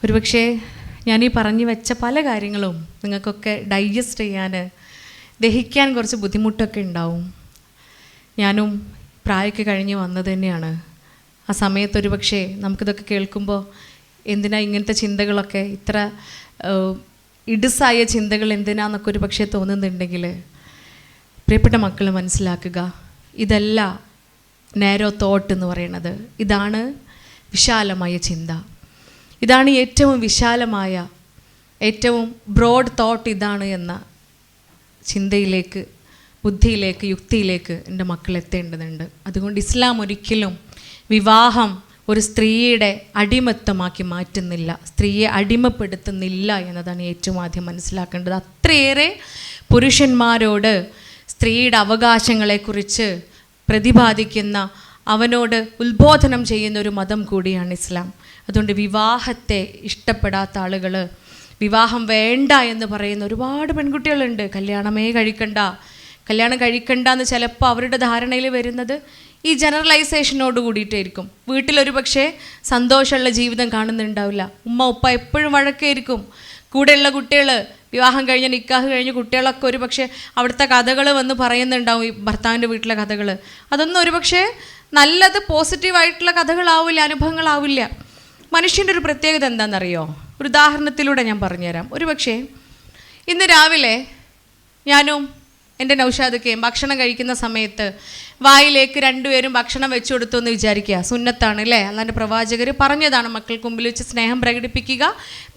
ഒരുപക്ഷെ ഞാനീ പറഞ്ഞു വെച്ച പല കാര്യങ്ങളും നിങ്ങൾക്കൊക്കെ ഡൈജസ്റ്റ് ചെയ്യാൻ, ദഹിക്കാൻ കുറച്ച് ബുദ്ധിമുട്ടൊക്കെ ഉണ്ടാവും. ഞാനും പ്രായമൊക്കെ കഴിഞ്ഞ് വന്നത് തന്നെയാണ്. ആ സമയത്ത് ഒരുപക്ഷെ നമുക്കിതൊക്കെ കേൾക്കുമ്പോൾ എന്തിനാ ഇങ്ങനത്തെ ചിന്തകളൊക്കെ, ഇത്ര ഇടുസായ ചിന്തകൾ എന്തിനാന്നൊക്കെ ഒരു പക്ഷേ തോന്നുന്നുണ്ടെങ്കിൽ, പ്രിയപ്പെട്ട മക്കൾ മനസ്സിലാക്കുക, ഇതല്ല നാരോ തോട്ട് എന്ന് പറയുന്നത്. ഇതാണ് വിശാലമായ ചിന്ത. ഇതാണ് ഏറ്റവും വിശാലമായ, ഏറ്റവും ബ്രോഡ് തോട്ട് ഇതാണ് എന്ന ചിന്തയിലേക്ക്, ബുദ്ധിയിലേക്ക്, യുക്തിയിലേക്ക് എൻ്റെ മക്കൾ എത്തേണ്ടതുണ്ട്. അതുകൊണ്ട് ഇസ്ലാം ഒരിക്കലും വിവാഹം ഒരു സ്ത്രീയുടെ അടിമത്തമാക്കി മാറ്റുന്നില്ല, സ്ത്രീയെ അടിമപ്പെടുത്തുന്നില്ല എന്നതാണ് ഏറ്റവും ആദ്യം മനസ്സിലാക്കേണ്ടത്. അത്രയേറെ പുരുഷന്മാരോട് സ്ത്രീയുടെ അവകാശങ്ങളെക്കുറിച്ച് പ്രതിപാദിക്കുന്ന, അവനോട് ഉത്ബോധനം ചെയ്യുന്ന ഒരു മതം കൂടിയാണ് ഇസ്ലാം. അതുകൊണ്ട് വിവാഹത്തെ ഇഷ്ടപ്പെടാത്ത ആളുകൾ, വിവാഹം വേണ്ട എന്ന് പറയുന്ന ഒരുപാട് പെൺകുട്ടികളുണ്ട്. കല്യാണം കഴിക്കണ്ട എന്ന് ചിലപ്പോൾ അവരുടെ ധാരണയിൽ വരുന്നത് ഈ ജനറലൈസേഷനോട് കൂടിയിട്ടായിരിക്കും. വീട്ടിലൊരു പക്ഷേ സന്തോഷമുള്ള ജീവിതം കാണുന്നുണ്ടാവില്ല. ഉമ്മ ഉപ്പ എപ്പോഴും വഴക്കായിരിക്കും. കൂടെയുള്ള കുട്ടികൾ വിവാഹം കഴിഞ്ഞ് നിക്കാഹ് കഴിഞ്ഞ് കുട്ടികളൊക്കെ ഒരു പക്ഷേ അവിടുത്തെ കഥകൾ വന്ന് പറയുന്നുണ്ടാവും, ഈ ഭർത്താവിൻ്റെ വീട്ടിലെ കഥകൾ. അതൊന്നും ഒരു പക്ഷേ നല്ലത് പോസിറ്റീവായിട്ടുള്ള കഥകളാവില്ല, അനുഭവങ്ങളാവില്ല. മനുഷ്യൻ്റെ ഒരു പ്രത്യേകത എന്താണെന്നറിയോ? ഒരു ഉദാഹരണത്തിലൂടെ ഞാൻ പറഞ്ഞുതരാം. ഒരു പക്ഷേ ഇന്ന് രാവിലെ ഞാനും എൻ്റെ നൗഷാദൊക്കെയും ഭക്ഷണം കഴിക്കുന്ന സമയത്ത് വായിലേക്ക് രണ്ടുപേരും ഭക്ഷണം വെച്ചു കൊടുത്തു എന്ന് വിചാരിക്കുക. സുന്നത്താണ് അല്ലേ? അല്ലാണ്ട് പ്രവാചകർ പറഞ്ഞതാണ്, മക്കൾക്ക് മുമ്പിൽ വെച്ച് സ്നേഹം പ്രകടിപ്പിക്കുക,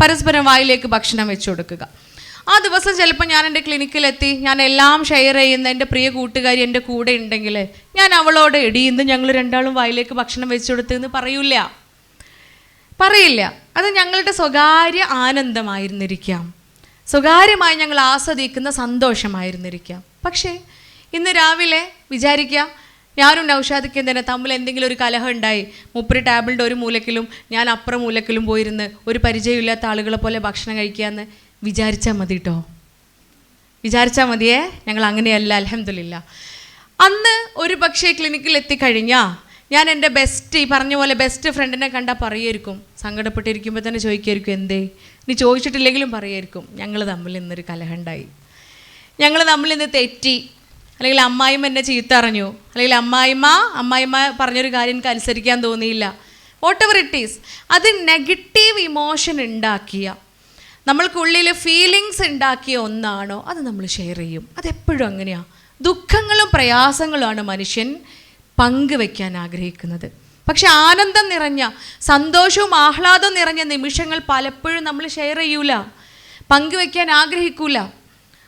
പരസ്പരം വായിലേക്ക് ഭക്ഷണം വെച്ചു കൊടുക്കുക. ആ ദിവസം ചിലപ്പോൾ ഞാൻ എൻ്റെ ക്ലിനിക്കിലെത്തി, ഞാൻ എല്ലാം ഷെയർ ചെയ്യുന്ന എൻ്റെ പ്രിയ കൂട്ടുകാരി എൻ്റെ കൂടെ ഉണ്ടെങ്കിൽ ഞാൻ അവളോട് ഇന്ന് ഞങ്ങൾ രണ്ടാളും വായിലേക്ക് ഭക്ഷണം വെച്ചു കൊടുത്തെന്ന് പറയില്ല. അത് ഞങ്ങളുടെ സ്വകാര്യ ആനന്ദമായിരുന്നിരിക്കാം, സ്വകാര്യമായി ഞങ്ങൾ ആസ്വദിക്കുന്ന സന്തോഷമായിരുന്നിരിക്കാം. പക്ഷേ ഇന്ന് രാവിലെ വിചാരിക്കുക, ഞാനും നൗഷാദൊക്കെ തന്നെ തമ്മിൽ എന്തെങ്കിലും ഒരു കലഹം ഉണ്ടായി, മുപ്പര് ടേബിളിൻ്റെ ഒരു മൂലക്കിലും ഞാൻ അപ്പുറം മൂലക്കിലും പോയിരുന്ന് ഒരു പരിചയമില്ലാത്ത ആളുകളെ പോലെ ഭക്ഷണം കഴിക്കാമെന്ന് വിചാരിച്ചാൽ മതി കേട്ടോ, വിചാരിച്ചാൽ മതിയേ. ഞങ്ങൾ അങ്ങനെയല്ല, അൽഹംദുലില്ലാ. അന്ന് ഒരു പക്ഷേ ക്ലിനിക്കിൽ എത്തിക്കഴിഞ്ഞാൽ ഞാൻ എൻ്റെ ഈ പറഞ്ഞ പോലെ ബെസ്റ്റ് ഫ്രണ്ടിനെ കണ്ടാൽ പറയുമായിരിക്കും, സങ്കടപ്പെട്ടിരിക്കുമ്പോൾ തന്നെ ചോദിക്കുമായിരിക്കും എന്തേ, ഇനി ചോദിച്ചിട്ടില്ലെങ്കിലും പറയുമായിരിക്കും, ഞങ്ങൾ തമ്മിൽ ഇന്നൊരു കലഹമുണ്ടായി, ഞങ്ങൾ തമ്മിൽ ഇന്ന് തെറ്റി, അല്ലെങ്കിൽ അമ്മായിമ്മ എന്നെ ചീത്ത അറിഞ്ഞു, അല്ലെങ്കിൽ അമ്മായിമ്മ പറഞ്ഞൊരു കാര്യം എനിക്ക് അനുസരിക്കാൻ തോന്നിയില്ല, വാട്ട് എവർ ഇറ്റ് ഈസ്. അത് നെഗറ്റീവ് ഇമോഷൻ ഉണ്ടാക്കിയ, നമ്മൾക്കുള്ളിൽ ഫീലിങ്സ് ഉണ്ടാക്കിയ ഒന്നാണോ അത് നമ്മൾ ഷെയർ ചെയ്യും. അതെപ്പോഴും അങ്ങനെയാണ്. ദുഃഖങ്ങളും പ്രയാസങ്ങളുമാണ് മനുഷ്യൻ പങ്കുവെക്കാൻ ആഗ്രഹിക്കുന്നത്. പക്ഷെ ആനന്ദം നിറഞ്ഞ, സന്തോഷവും ആഹ്ലാദവും നിറഞ്ഞ നിമിഷങ്ങൾ പലപ്പോഴും നമ്മൾ ഷെയർ ചെയ്യൂല, പങ്കുവെക്കാൻ ആഗ്രഹിക്കൂല.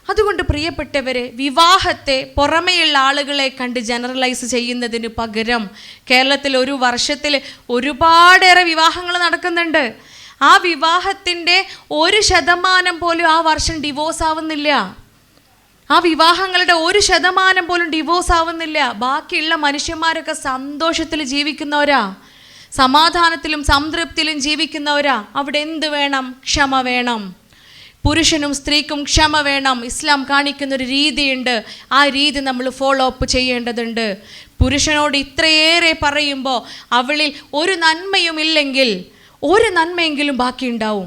അതുകൊണ്ട് പ്രിയപ്പെട്ടവരെ, വിവാഹത്തെ പുറമെയുള്ള ആളുകളെ കണ്ട് ജനറലൈസ് ചെയ്യുന്നതിന് പകരം കേരളത്തിൽ ഒരു വർഷത്തിൽ ഒരുപാടേറെ വിവാഹങ്ങൾ നടക്കുന്നുണ്ട്. ആ വിവാഹത്തിൻ്റെ 1% പോലും ആ വർഷം ഡിവോഴ്സ് ആവുന്നില്ല. ആ വിവാഹങ്ങളുടെ 1% പോലും ഡിവോഴ്സ് ആവുന്നില്ല. ബാക്കിയുള്ള മനുഷ്യന്മാരൊക്കെ സന്തോഷത്തിൽ ജീവിക്കുന്നവരാ, സമാധാനത്തിലും സംതൃപ്തിയിലും ജീവിക്കുന്നവരാ. അവിടെ എന്ത് വേണം? ക്ഷമ വേണം. പുരുഷനും സ്ത്രീക്കും ക്ഷമ വേണം. ഇസ്ലാം കാണിക്കുന്നൊരു രീതിയുണ്ട്, ആ രീതി നമ്മൾ ഫോളോ അപ്പ് ചെയ്യേണ്ടതുണ്ട്. പുരുഷനോട് ഇത്രയേറെ പറയുമ്പോൾ അവളിൽ ഒരു നന്മയും ഇല്ലെങ്കിൽ ഒരു നന്മയെങ്കിലും ബാക്കിയുണ്ടാവും.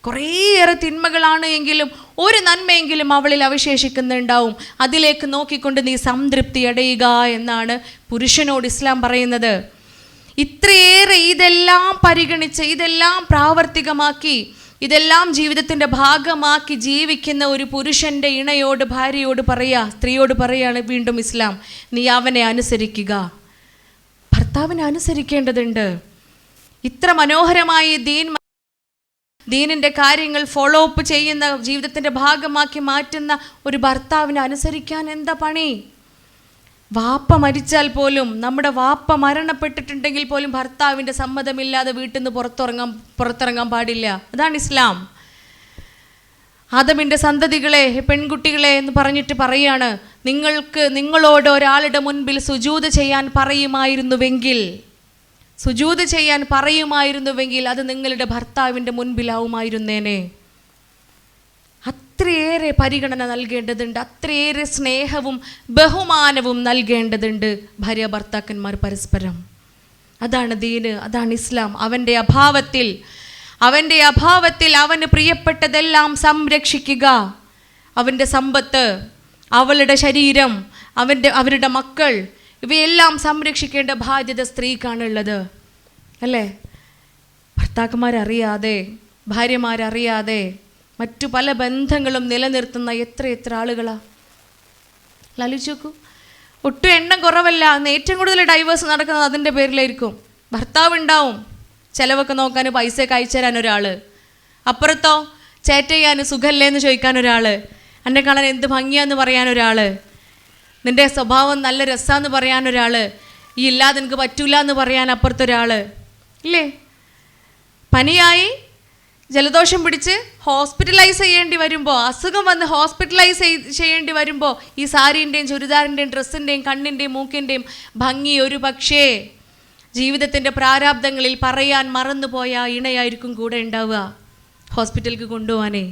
കുറേയേറെ തിന്മകളാണ് എങ്കിലും ഒരു നന്മയെങ്കിലും അവളിൽ അവശേഷിക്കുന്നുണ്ടാവും. അതിലേക്ക് നോക്കിക്കൊണ്ട് നീ സംതൃപ്തി അടയുക എന്നാണ് പുരുഷനോട് ഇസ്ലാം പറയുന്നത്. ഇത്രയേറെ ഇതെല്ലാം പരിഗണിച്ച്, ഇതെല്ലാം പ്രാവർത്തികമാക്കി, ഇതെല്ലാം ജീവിതത്തിൻ്റെ ഭാഗമാക്കി ജീവിക്കുന്ന ഒരു പുരുഷൻ്റെ ഇണയോട്, ഭാര്യയോട് സ്ത്രീയോട് പറയാണ് വീണ്ടും ഇസ്ലാം, നീ അവനെ അനുസരിക്കുക. ഭർത്താവിനെ അനുസരിക്കേണ്ടതുണ്ട്. ഇത്ര മനോഹരമായി ദീനിൻ്റെ കാര്യങ്ങൾ ഫോളോ അപ്പ് ചെയ്യുന്ന, ജീവിതത്തിൻ്റെ ഭാഗമാക്കി മാറ്റുന്ന ഒരു ഭർത്താവിനെ അനുസരിക്കാൻ എന്താ പണി? വാപ്പ മരിച്ചാൽ പോലും, നമ്മുടെ വാപ്പ മരണപ്പെട്ടിട്ടുണ്ടെങ്കിൽ പോലും ഭർത്താവിൻ്റെ സമ്മതമില്ലാതെ വീട്ടിൽ നിന്ന് പുറത്തിറങ്ങാൻ പാടില്ല. അതാണ് ഇസ്ലാം. ആദമിൻ്റെ സന്തതികളെ, പെൺകുട്ടികളെ എന്ന് പറഞ്ഞിട്ട് പറയാണ്, നിങ്ങളോട് ഒരാളുടെ മുൻപിൽ സുജൂദ് ചെയ്യാൻ പറയുമായിരുന്നുവെങ്കിൽ അത് നിങ്ങളുടെ ഭർത്താവിൻ്റെ മുൻപിലാവുമായിരുന്നേനെ. അത്രയേറെ പരിഗണന നൽകേണ്ടതുണ്ട്, അത്രയേറെ സ്നേഹവും ബഹുമാനവും നൽകേണ്ടതുണ്ട് ഭാര്യ ഭർത്താക്കന്മാർ പരസ്പരം. അതാണ് ദീന്, അതാണ് ഇസ്ലാം. അവൻ്റെ അഭാവത്തിൽ അവൻ്റെ അഭാവത്തിൽ അവന് പ്രിയപ്പെട്ടതെല്ലാം സംരക്ഷിക്കുക. അവൻ്റെ സമ്പത്ത്, അവളുടെ ശരീരം, അവരുടെ മക്കൾ, ഇവയെല്ലാം സംരക്ഷിക്കേണ്ട ബാധ്യത സ്ത്രീക്കാണുള്ളത് അല്ലേ? ഭർത്താക്കന്മാരറിയാതെ, ഭാര്യമാരറിയാതെ മറ്റു പല ബന്ധങ്ങളും നിലനിർത്തുന്ന എത്ര ആളുകളാ ആലോചിച്ച് നോക്കൂ. ഒട്ടും എണ്ണം കുറവല്ല. അന്ന് ഏറ്റവും കൂടുതൽ ഡൈവേഴ്സ് നടക്കുന്നത് അതിൻ്റെ പേരിലായിരിക്കും. ഭർത്താവ് ഉണ്ടാവും, ചിലവൊക്കെ നോക്കാൻ പൈസയൊക്കെ അയച്ചു തരാൻ ഒരാൾ, അപ്പുറത്തോ ചാറ്റ് ചെയ്യാൻ സുഖമല്ലേ എന്ന് ചോദിക്കാൻ ഒരാൾ, എന്നെ കാണാൻ എന്ത് ഭംഗിയാന്ന് പറയാൻ ഒരാൾ, നിൻ്റെ സ്വഭാവം നല്ല രസമാണെന്ന് പറയാൻ ഒരാൾ, ഈ ഇല്ലാതെ എനിക്ക് പറ്റൂല എന്ന് പറയാൻ അപ്പുറത്തൊരാൾ ഇല്ലേ? പനിയായി ജലദോഷം പിടിച്ച് ഹോസ്പിറ്റലൈസ് ചെയ്യേണ്ടി വരുമ്പോൾ, അസുഖം വന്ന് ഹോസ്പിറ്റലൈസ് ചെയ്യേണ്ടി വരുമ്പോൾ ഈ സാരീൻ്റെയും ചുരിദാറിൻ്റെയും ഡ്രസ്സിൻ്റെയും കണ്ണിൻ്റെയും മൂക്കിൻ്റെയും ഭംഗി ഒരു പക്ഷേ ജീവിതത്തിൻ്റെ പ്രാരാബ്ദങ്ങളിൽ പറയാൻ മറന്നുപോയ ഇണയായിരിക്കും കൂടെ ഉണ്ടാവുക. ഹോസ്പിറ്റലിലേക്ക് കൊണ്ടുപോകാനേ,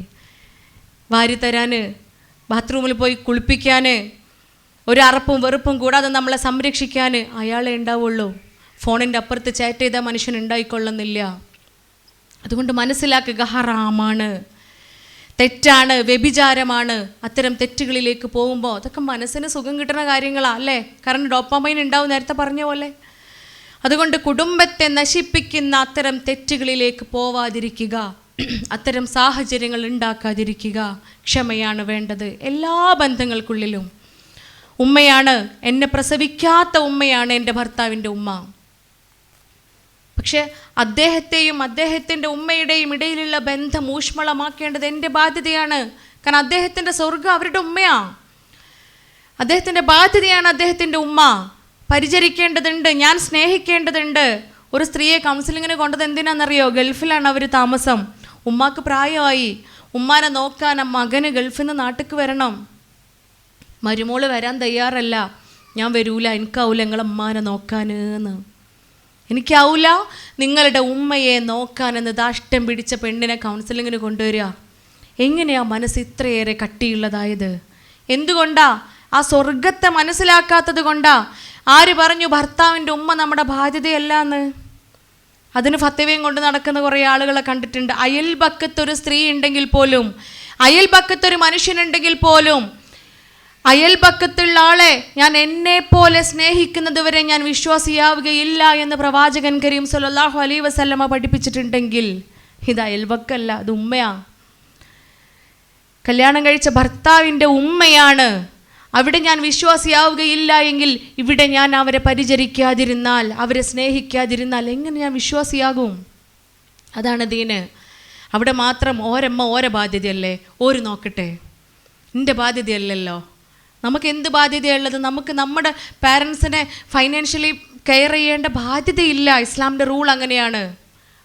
വാരിത്തരാൻ, ബാത്റൂമിൽ പോയി കുളിപ്പിക്കാൻ, ഒരു അറപ്പും വെറുപ്പും കൂടാതെ നമ്മളെ സംരക്ഷിക്കാൻ അയാളെ ഉണ്ടാവുള്ളൂ. ഫോണിൻ്റെ അപ്പുറത്ത് ചാറ്റ് ചെയ്ത മനുഷ്യൻ ഉണ്ടായിക്കൊള്ളുന്നില്ല. അതുകൊണ്ട് മനസ്സിലാക്കുക, ഹറാമാണ്, തെറ്റാണ്, വ്യഭിചാരമാണ്. അത്തരം തെറ്റുകളിലേക്ക് പോകുമ്പോൾ അതൊക്കെ മനസ്സിന് സുഖം കിട്ടുന്ന കാര്യങ്ങളാണ് അല്ലേ? കാരണം ഡോപ്പാമൈൻ ഉണ്ടാവും, നേരത്തെ പറഞ്ഞ പോലെ. അതുകൊണ്ട് കുടുംബത്തെ നശിപ്പിക്കുന്ന അത്തരം തെറ്റുകളിലേക്ക് പോവാതിരിക്കുക, അത്തരം സാഹചര്യങ്ങൾ ഉണ്ടാക്കാതിരിക്കുക. ക്ഷമയാണ് വേണ്ടത് എല്ലാ ബന്ധങ്ങൾക്കുള്ളിലും. ഉമ്മയാണ്, എന്നെ പ്രസവിക്കാത്ത ഉമ്മയാണ് എൻ്റെ ഭർത്താവിൻ്റെ ഉമ്മ. പക്ഷെ അദ്ദേഹത്തെയും അദ്ദേഹത്തിൻ്റെ ഉമ്മയുടെയും ഇടയിലുള്ള ബന്ധം ഊഷ്മളമാക്കേണ്ടത് എൻ്റെ ബാധ്യതയാണ്. കാരണം അദ്ദേഹത്തിൻ്റെ സ്വർഗം അവരുടെ ഉമ്മയാണ്. അദ്ദേഹത്തിൻ്റെ ബാധ്യതയാണ് അദ്ദേഹത്തിൻ്റെ ഉമ്മ. പരിചരിക്കേണ്ടതുണ്ട്, ഞാൻ സ്നേഹിക്കേണ്ടതുണ്ട്. ഒരു സ്ത്രീയെ കൗൺസിലിങ്ങിന് കൊണ്ടത് എന്തിനാണെന്നറിയോ? ഗൾഫിലാണ് അവർ താമസം. ഉമ്മാക്ക് പ്രായമായി, ഉമ്മാനെ നോക്കാൻ മകന് ഗൾഫിൽ നിന്ന് നാട്ടിലേക്ക് വരണം. മരുമോള് വരാൻ തയ്യാറല്ല. ഞാൻ വരൂല, എനിക്കാവൂല നിങ്ങളെ ഉമ്മാനെ നോക്കാനെന്ന്, എനിക്കാവൂല നിങ്ങളുടെ ഉമ്മയെ നോക്കാനെന്ന് ദാഷ്ട്യം പിടിച്ച പെണ്ണിനെ കൗൺസിലിങ്ങിന് കൊണ്ടുവരിക. എങ്ങനെയാ മനസ്സ് ഇത്രയേറെ കട്ടിയുള്ളതായത്? എന്തുകൊണ്ടാ? ആ സ്വർഗത്തെ മനസ്സിലാക്കാത്തത് കൊണ്ടാ. ആര് പറഞ്ഞു ഭർത്താവിൻ്റെ ഉമ്മ നമ്മുടെ ബാധ്യതയല്ലാന്ന്? അതിന് ഫത്തവയും കൊണ്ട് നടക്കുന്ന കുറേ ആളുകളെ കണ്ടിട്ടുണ്ട്. അയൽപക്കത്തൊരു സ്ത്രീ ഉണ്ടെങ്കിൽ പോലും, അയൽപക്കത്തൊരു മനുഷ്യനുണ്ടെങ്കിൽ പോലും, അയൽപക്കത്തുള്ള ആളെ ഞാൻ എന്നെ പോലെ സ്നേഹിക്കുന്നത് വരെ ഞാൻ വിശ്വാസിയാവുകയില്ല എന്ന് പ്രവാചകൻ കരീം സല്ലല്ലാഹു അലൈഹി വസല്ലമ പഠിപ്പിച്ചിട്ടുണ്ടെങ്കിൽ ഇത് അയൽപക്കല്ല, അത് ഉമ്മയാ. കല്യാണം കഴിച്ച ഭർത്താവിൻ്റെ ഉമ്മയാണ്. അവിടെ ഞാൻ വിശ്വാസിയാവുകയില്ല എങ്കിൽ ഇവിടെ ഞാൻ അവരെ പരിചരിക്കാതിരുന്നാൽ, അവരെ സ്നേഹിക്കാതിരുന്നാൽ എങ്ങനെ ഞാൻ വിശ്വാസിയാകും? അതാണ് ദീന്. അവിടെ മാത്രം ഓരമ്മ ഓരോ ബാധ്യതയല്ലേ, ഓര് നോക്കട്ടെ, എൻ്റെ ബാധ്യതയല്ലല്ലോ. നമുക്ക് എന്ത് ബാധ്യതയുള്ളത്? നമുക്ക് നമ്മുടെ പാരൻസിനെ ഫൈനാൻഷ്യലി കെയർ ചെയ്യേണ്ട ബാധ്യതയില്ല. ഇസ്ലാമിൻ്റെ റൂൾ അങ്ങനെയാണ്.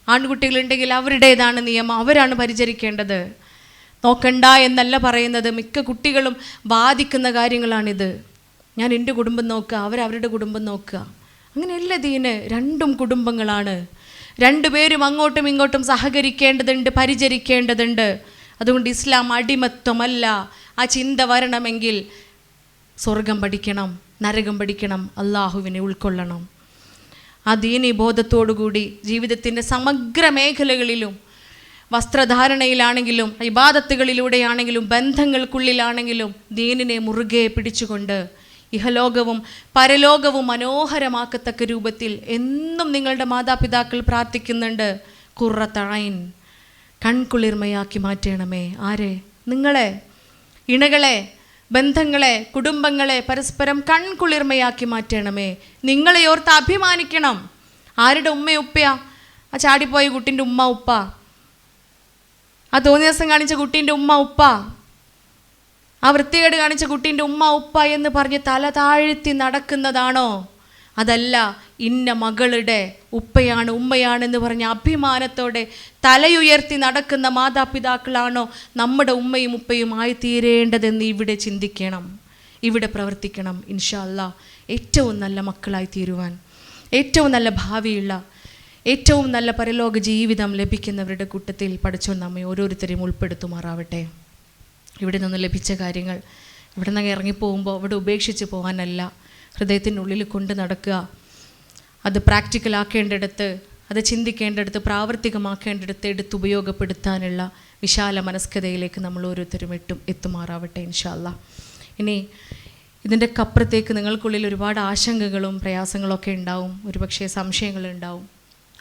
ആൺകുട്ടികളുണ്ടെങ്കിൽ അവരുടേതാണ് നിയമം, അവരാണ് പരിചരിക്കേണ്ടത്. നോക്കണ്ട എന്നല്ല പറയുന്നത്. മിക്ക കുട്ടികളും ബാധിക്കുന്ന കാര്യങ്ങളാണിത്. ഞാൻ എൻ്റെ കുടുംബം നോക്കുക, അവരവരുടെ കുടുംബം നോക്കുക. അങ്ങനെയല്ല ദീന്. രണ്ടും കുടുംബങ്ങളാണ്. രണ്ടുപേരും അങ്ങോട്ടും ഇങ്ങോട്ടും സഹകരിക്കേണ്ടതുണ്ട്, പരിചരിക്കേണ്ടതുണ്ട്. അതുകൊണ്ട് ഇസ്ലാം അടിമത്വമല്ല. ആ ചിന്ത വരണമെങ്കിൽ സ്വർഗം പഠിക്കണം, നരകം പഠിക്കണം, അള്ളാഹുവിനെ ഉൾക്കൊള്ളണം. ആ ദീനി ബോധത്തോടുകൂടി ജീവിതത്തിൻ്റെ സമഗ്ര മേഖലകളിലും, വസ്ത്രധാരണയിലാണെങ്കിലും ഇബാദത്തുകളിലൂടെയാണെങ്കിലും ബന്ധങ്ങൾക്കുള്ളിലാണെങ്കിലും ദീനിനെ മുറുകെ പിടിച്ചുകൊണ്ട് ഇഹലോകവും പരലോകവും മനോഹരമാക്കത്തക്ക രൂപത്തിൽ എന്നും നിങ്ങളുടെ മാതാപിതാക്കൾ പ്രാർത്ഥിക്കുന്നുണ്ട്. ഖുർറത്ത ഐൻ, കൺകുളിർമയാക്കി മാറ്റണമേ. ആരെ? നിങ്ങളെ, ഇണകളെ, ബന്ധങ്ങളെ, കുടുംബങ്ങളെ പരസ്പരം കൺകുളിർമയാക്കി മാറ്റണമേ. നിങ്ങളെ ഓർത്ത് അഭിമാനിക്കണം. ആരുടെ ഉമ്മ ഉപ്പയാ? ആ ചാടിപ്പോയ കുട്ടീൻ്റെ ഉമ്മ ഉപ്പ, ആ തോന്നിയ ദിവസം കാണിച്ച കുട്ടീൻ്റെ ഉമ്മ ഉപ്പ, ആ വൃത്തികേട് കാണിച്ച കുട്ടീൻ്റെ ഉമ്മ ഉപ്പ എന്ന് പറഞ്ഞ് തല താഴ്ത്തി നടക്കുന്നതാണോ? അതല്ല, ഇന്ന മകളുടെ ഉപ്പയാണ് ഉമ്മയാണെന്ന് പറഞ്ഞ് അഭിമാനത്തോടെ തലയുയർത്തി നടക്കുന്ന മാതാപിതാക്കളാണോ നമ്മുടെ ഉമ്മയും ഉപ്പയും ആയിത്തീരേണ്ടതെന്ന് ഇവിടെ ചിന്തിക്കണം, ഇവിടെ പ്രവർത്തിക്കണം. ഇൻഷാ അല്ലാഹ് ഏറ്റവും നല്ല മക്കളായി തീരുവാൻ, ഏറ്റവും നല്ല ഭാവിയുള്ള, ഏറ്റവും നല്ല പരലോക ജീവിതം ലഭിക്കുന്നവരുടെ കൂട്ടത്തിൽ പടച്ചോൻ നമ്മെ ഓരോരുത്തരെയും ഉൾപ്പെടുത്തുമാറാവട്ടെ. ഇവിടെ നിന്ന് ലഭിച്ച കാര്യങ്ങൾ ഇവിടെ നിന്ന് ഇറങ്ങിപ്പോകുമ്പോൾ അവിടെ ഉപേക്ഷിച്ച് പോകാനല്ല, ഹൃദയത്തിനുള്ളിൽ കൊണ്ട് നടക്കുക. അത് പ്രാക്ടിക്കലാക്കേണ്ടിടത്ത് അത് ചിന്തിക്കേണ്ടടുത്ത് പ്രാവർത്തികമാക്കേണ്ടടുത്ത് എടുത്തുപയോഗപ്പെടുത്താനുള്ള വിശാല മനസ്കതയിലേക്ക് നമ്മൾ ഓരോരുത്തരും എത്തുമാറാവട്ടെ ഇൻഷാ അല്ലാഹ്. ഇനി ഇതിൻ്റെക്കപ്പുറത്തേക്ക് നിങ്ങൾക്കുള്ളിൽ ഒരുപാട് ആശങ്കകളും പ്രയാസങ്ങളൊക്കെ ഉണ്ടാവും, ഒരുപക്ഷെ സംശയങ്ങളുണ്ടാവും.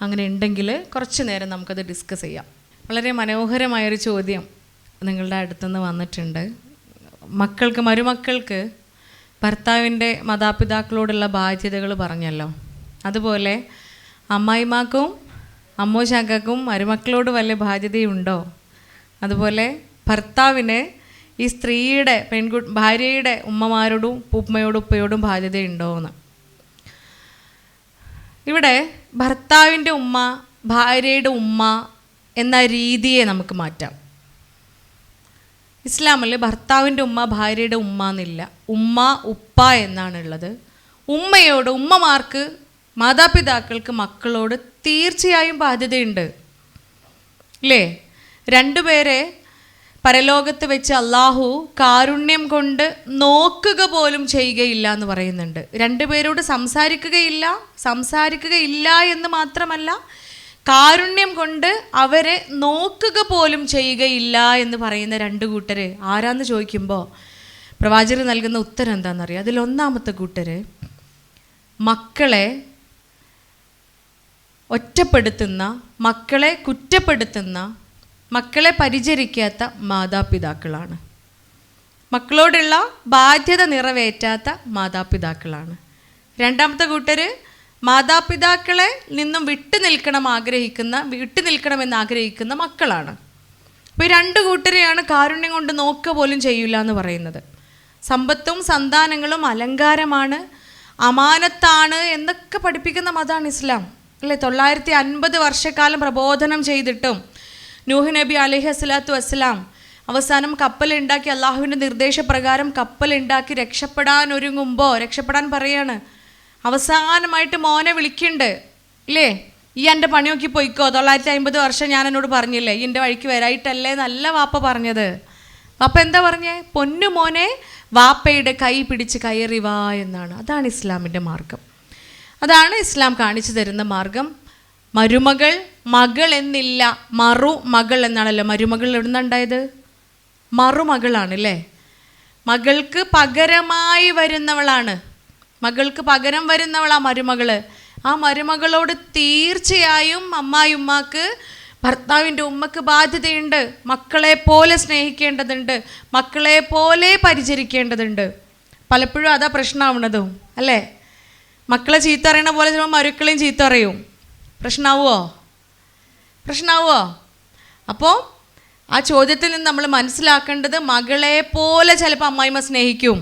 അങ്ങനെ ഉണ്ടെങ്കിൽ കുറച്ച് നേരം നമുക്കത് ഡിസ്കസ് ചെയ്യാം. വളരെ മനോഹരമായൊരു ചോദ്യം നിങ്ങളുടെ അടുത്തുനിന്ന് വന്നിട്ടുണ്ട്. മരുമക്കൾക്ക് ഭർത്താവിൻ്റെ മാതാപിതാക്കളോടുള്ള ബാധ്യതകൾ പറഞ്ഞല്ലോ, അതുപോലെ അമ്മായിമാക്കും അമ്മോശാക്കും മരുമക്കളോട് വല്ല ബാധ്യതയുണ്ടോ? അതുപോലെ ഭർത്താവിന് ഈ സ്ത്രീയുടെ ഭാര്യയുടെ ഉമ്മമാരോടും ഉമ്മയോടും ഉപ്പയോടും ബാധ്യതയുണ്ടോ എന്ന്. ഇവിടെ ഭർത്താവിൻ്റെ ഉമ്മ ഭാര്യയുടെ ഉമ്മ എന്ന രീതിയെ നമുക്ക് മാറ്റാം. ഇസ്ലാമിൽ ഭർത്താവിൻ്റെ ഉമ്മ ഭാര്യയുടെ ഉമ്മ എന്നില്ല, ഉമ്മ ഉപ്പ എന്നാണുള്ളത്. ഉമ്മമാർക്ക് മാതാപിതാക്കൾക്ക് മക്കളോട് തീർച്ചയായും ബാധ്യതയുണ്ട് അല്ലേ? രണ്ടുപേരെ പരലോകത്ത് വെച്ച് അള്ളാഹു കാരുണ്യം കൊണ്ട് നോക്കുക പോലും ചെയ്യുകയില്ല എന്ന് പറയുന്നുണ്ട്. രണ്ടുപേരോട് സംസാരിക്കുകയില്ല എന്ന് മാത്രമല്ല, കാരുണ്യം കൊണ്ട് അവരെ നോക്കുക പോലും ചെയ്യുകയില്ല എന്ന് പറയുന്ന രണ്ട് കൂട്ടർ ആരാന്ന് ചോദിക്കുമ്പോൾ പ്രവാചകർ നൽകുന്ന ഉത്തരം എന്താണെന്നറിയാം. അതിലൊന്നാമത്തെ കൂട്ടർ മക്കളെ ഒറ്റപ്പെടുത്തുന്ന, മക്കളെ കുറ്റപ്പെടുത്തുന്ന, മക്കളെ പരിചരിക്കാത്ത മാതാപിതാക്കളാണ്. മക്കളോടുള്ള ബാധ്യത നിറവേറ്റാത്ത മാതാപിതാക്കളാണ്. രണ്ടാമത്തെ കൂട്ടർ മാതാപിതാക്കളെ നിന്നും വിട്ടുനിൽക്കണമെന്ന് ആഗ്രഹിക്കുന്ന മക്കളാണ്. അപ്പോൾ ഈ രണ്ട് കൂട്ടരെയാണ് കാരുണ്യം കൊണ്ട് നോക്കുക പോലും ചെയ്യില്ല എന്ന് പറയുന്നത്. സമ്പത്തും സന്താനങ്ങളും അലങ്കാരമാണ്, അമാനത്താണ് എന്നൊക്കെ പഠിപ്പിക്കുന്ന മതമാണ് ഇസ്ലാം അല്ലേ? 950 വർഷക്കാലം പ്രബോധനം ചെയ്തിട്ടും നൂഹ് നബി അലൈഹിസ്സലാത്തു വസ്സലാം അവസാനം കപ്പലുണ്ടാക്കി, അള്ളാഹുവിൻ്റെ നിർദ്ദേശപ്രകാരം കപ്പലുണ്ടാക്കി രക്ഷപ്പെടാൻ പറയാണ്. അവസാനമായിട്ട് മോനെ വിളിക്കുന്നുണ്ട് ഇല്ലേ, ഈ എൻ്റെ പണി നോക്കി പോയിക്കോ, 950 വർഷം ഞാൻ എന്നോട് പറഞ്ഞില്ലേ, ഈ എൻ്റെ വഴിക്ക് വരായിട്ടല്ലേ നല്ല വാപ്പ പറഞ്ഞത്. വാപ്പ എന്താ പറഞ്ഞേ? പൊന്നു മോനെ വാപ്പയുടെ കൈ പിടിച്ച് കയറി വാ എന്നാണ്. അതാണ് ഇസ്ലാമിൻ്റെ മാർഗം, അതാണ് ഇസ്ലാം കാണിച്ചു തരുന്ന മാർഗം. മകൾ എന്നില്ല, മകൾ എന്നാണല്ലോ. മരുമകൾ എവിടുന്നുണ്ടായത്? മറുമകളാണ് അല്ലേ? മകൾക്ക് പകരമായി വരുന്നവളാണ്, മകൾക്ക് പകരം വരുന്നവളാ മരുമകൾ. ആ മരുമകളോട് തീർച്ചയായും അമ്മായിയുമ്മാക്ക്, ഭർത്താവിൻ്റെ ഉമ്മക്ക് ബാധ്യതയുണ്ട്. മക്കളെ പോലെ സ്നേഹിക്കേണ്ടതുണ്ട്, മക്കളെ പോലെ പരിചരിക്കേണ്ടതുണ്ട്. പലപ്പോഴും അതാ പ്രശ്നമാവുന്നതും അല്ലേ? മക്കളെ ചീത്ത അറിയണ പോലെ ചിലപ്പോൾ മരുക്കളെയും ചീത്ത അറിയും. പ്രശ്നമാവുമോ? അപ്പോൾ ആ ചോദ്യത്തിൽ നിന്ന് നമ്മൾ മനസ്സിലാക്കേണ്ടത്, മകളെ പോലെ ചിലപ്പോൾ അമ്മായിമ്മ സ്നേഹിക്കും,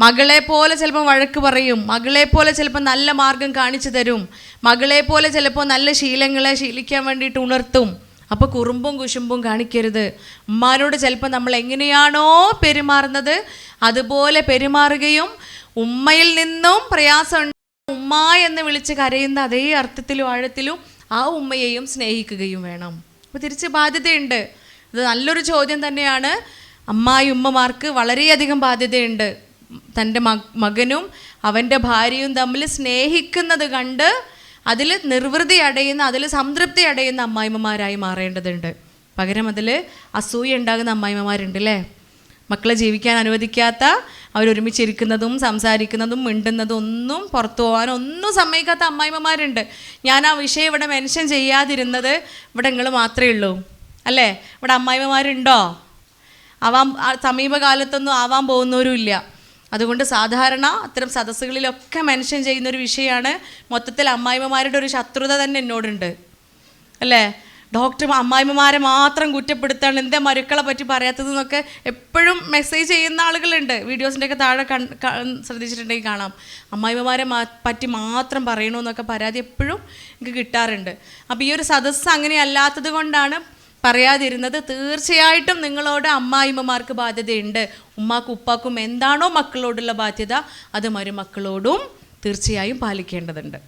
മകളെ പോലെ ചിലപ്പോൾ വഴക്ക് പറയും, മകളെ പോലെ ചിലപ്പോൾ നല്ല മാർഗം കാണിച്ചു തരും, മകളെ പോലെ ചിലപ്പോൾ നല്ല ശീലങ്ങളെ ശീലിക്കാൻ വേണ്ടിയിട്ട് ഉണർത്തും. അപ്പോൾ കുറുമ്പും കുശുമ്പും കാണിക്കരുത്. ഉമ്മാനോട് ചിലപ്പോൾ നമ്മൾ എങ്ങനെയാണോ പെരുമാറുന്നത് അതുപോലെ പെരുമാറുകയും, ഉമ്മയിൽ നിന്നും പ്രയാസം ഉമ്മ എന്ന് വിളിച്ച് കരയുന്ന അതേ അർത്ഥത്തിലും ആഴത്തിലും ആ ഉമ്മയെയും സ്നേഹിക്കുകയും വേണം. അപ്പോൾ തിരിച്ച് ബാധ്യതയുണ്ട്. അത് നല്ലൊരു ചോദ്യം തന്നെയാണ്. ഉമ്മമാർക്ക് വളരെയധികം ബാധ്യതയുണ്ട്. തൻ്റെ മകനും അവൻ്റെ ഭാര്യയും തമ്മിൽ സ്നേഹിക്കുന്നത് കണ്ട് അതിൽ നിർവൃതി അടയുന്ന, അതിൽ സംതൃപ്തി അടയുന്ന അമ്മായിമ്മമാരായി മാറേണ്ടതുണ്ട്. പകരം അതിൽ അസൂയ ഉണ്ടാകുന്ന അമ്മായിമ്മമാരുണ്ട് അല്ലേ? മക്കളെ ജീവിക്കാൻ അനുവദിക്കാത്ത, അവരൊരുമിച്ചിരിക്കുന്നതും സംസാരിക്കുന്നതും മിണ്ടുന്നതും ഒന്നും പുറത്തു പോകാനൊന്നും സമ്മതിക്കാത്ത അമ്മായിമ്മമാരുണ്ട്. ഞാൻ ആ വിഷയം ഇവിടെ മെൻഷൻ ചെയ്യാതിരുന്നത് ഇവിടെ നിങ്ങൾ മാത്രമേ ഉള്ളൂ അല്ലേ? ഇവിടെ അമ്മായിമ്മമാരുണ്ടോ? സമീപകാലത്തൊന്നും ആവാൻ പോകുന്നവരും ഇല്ല. അതുകൊണ്ട് സാധാരണ അത്തരം സദസ്സുകളിലൊക്കെ മെൻഷൻ ചെയ്യുന്നൊരു വിഷയമാണ്. മൊത്തത്തിൽ അമ്മായിമ്മമാരുടെ ഒരു ശത്രുത തന്നെ എന്നോടുണ്ട് അല്ലേ? ഡോക്ടർ അമ്മായിമ്മമാരെ മാത്രം കുറ്റപ്പെടുത്താണ്, എന്താ മരുക്കളെ പറ്റി പറയാത്തതെന്നൊക്കെ എപ്പോഴും മെസ്സേജ് ചെയ്യുന്ന ആളുകളുണ്ട്. വീഡിയോസിൻ്റെയൊക്കെ താഴെ ശ്രദ്ധിച്ചിട്ടുണ്ടെങ്കിൽ കാണാം. അമ്മായിമ്മമാരെ പറ്റി മാത്രം പറയണമെന്നൊക്കെ പരാതി എപ്പോഴും എനിക്ക് കിട്ടാറുണ്ട്. അപ്പോൾ ഈ ഒരു സദസ്സ് അങ്ങനെ അല്ലാത്തത് കൊണ്ടാണ് പറയാതിരുന്നത്. തീർച്ചയായിട്ടും നിങ്ങളോട് അമ്മായിമ്മമാർക്ക് ബാധ്യതയുണ്ട്. ഉമ്മാക്കും ഉപ്പാക്കും എന്താണോ മക്കളോടുള്ള ബാധ്യത അത് മരുമക്കളോടും തീർച്ചയായും പാലിക്കേണ്ടതുണ്ട്.